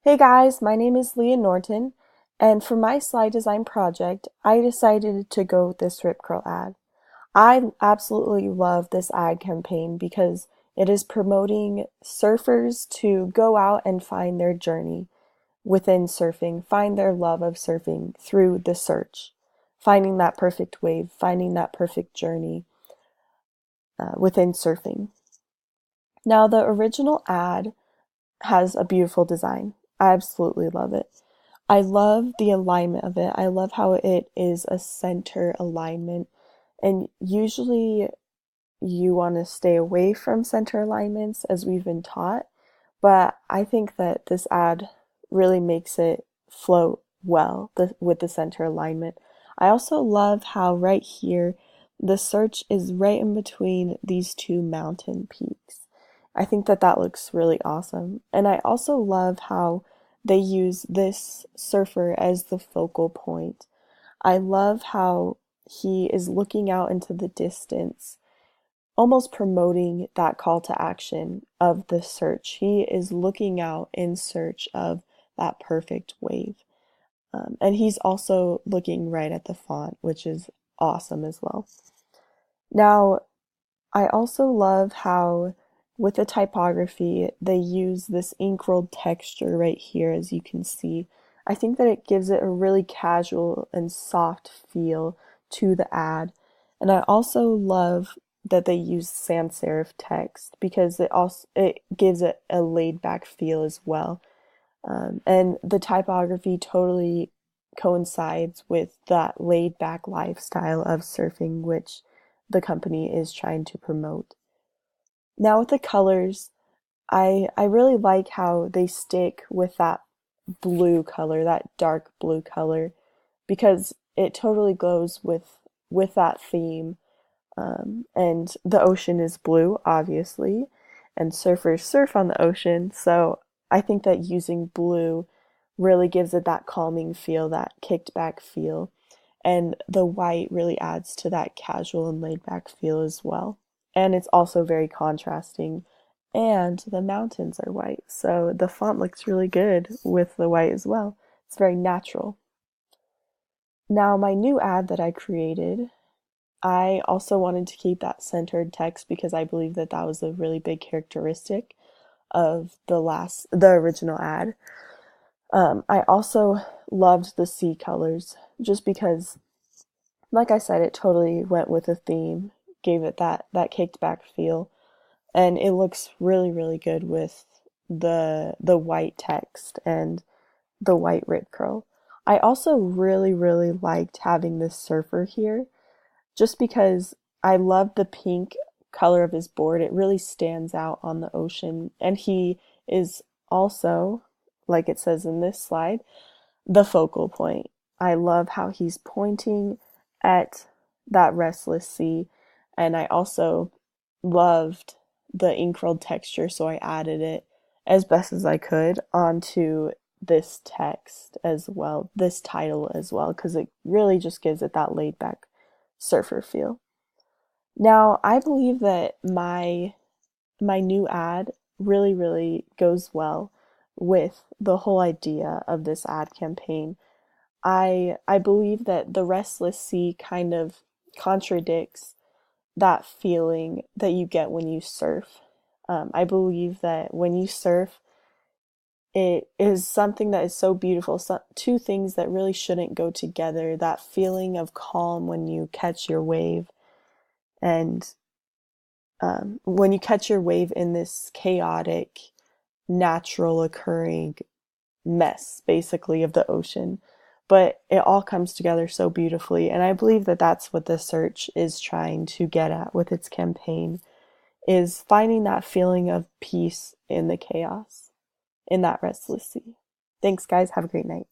Hey guys, my name is Leah Norton, and for my slide design project, I decided to go with this RipCurl ad. I absolutely love this ad campaign because it is promoting surfers to go out and find their journey within surfing, find their love of surfing through the search, finding that perfect wave, finding that perfect journey within surfing. Now, the original ad has a beautiful design. I absolutely love it. I love the alignment of it. I love how it is a center alignment. And usually you want to stay away from center alignments as we've been taught. But I think that this ad really makes it flow well with the center alignment. I also love how right here, the search is right in between these two mountain peaks. I think that that looks really awesome. And I also love how they use this surfer as the focal point. I love how he is looking out into the distance, almost promoting that call to action of the search. He is looking out in search of that perfect wave. And he's also looking right at the font, which is awesome as well. Now, I also love how with the typography, they use this ink rolled texture right here, as you can see. I think that it gives it a really casual and soft feel to the ad. And I also love that they use sans serif text because it gives it a laid back feel as well. And the typography totally coincides with that laid back lifestyle of surfing, which the company is trying to promote. Now with the colors, I really like how they stick with that blue color, that dark blue color, because it totally goes with that theme. And the ocean is blue, obviously, and surfers surf on the ocean. So I think that using blue really gives it that calming feel, that kicked back feel. And the white really adds to that casual and laid back feel as well. And it's also very contrasting. And the mountains are white. So the font looks really good with the white as well. It's very natural. Now, my new ad that I created, I also wanted to keep that centered text because I believe that that was a really big characteristic of the original ad. I also loved the sea colors just because, like I said, it totally went with the theme, gave it that kicked back feel, and it looks really, really good with the white text and the white rip curl. I also really, really liked having this surfer here just because I love the pink color of his board. It really stands out on the ocean. And he is also, like it says in this slide, the focal point. I love how he's pointing at that restless sea. And I also loved the ink rolled texture, so I added it as best as I could onto this text as well, this title as well, because it really just gives it that laid back surfer feel. Now, I believe that my new ad really, really goes well with the whole idea of this ad campaign. I believe that the restless sea kind of contradicts that feeling that you get when you surf. I believe that when you surf, it is something that is so beautiful. Two things that really shouldn't go together. That feeling of calm when you catch your wave, and when you catch your wave in this chaotic, natural occurring mess, basically, of the ocean. But it all comes together so beautifully. And I believe that that's what the search is trying to get at with its campaign, is finding that feeling of peace in the chaos, in that restless sea. Thanks, guys. Have a great night.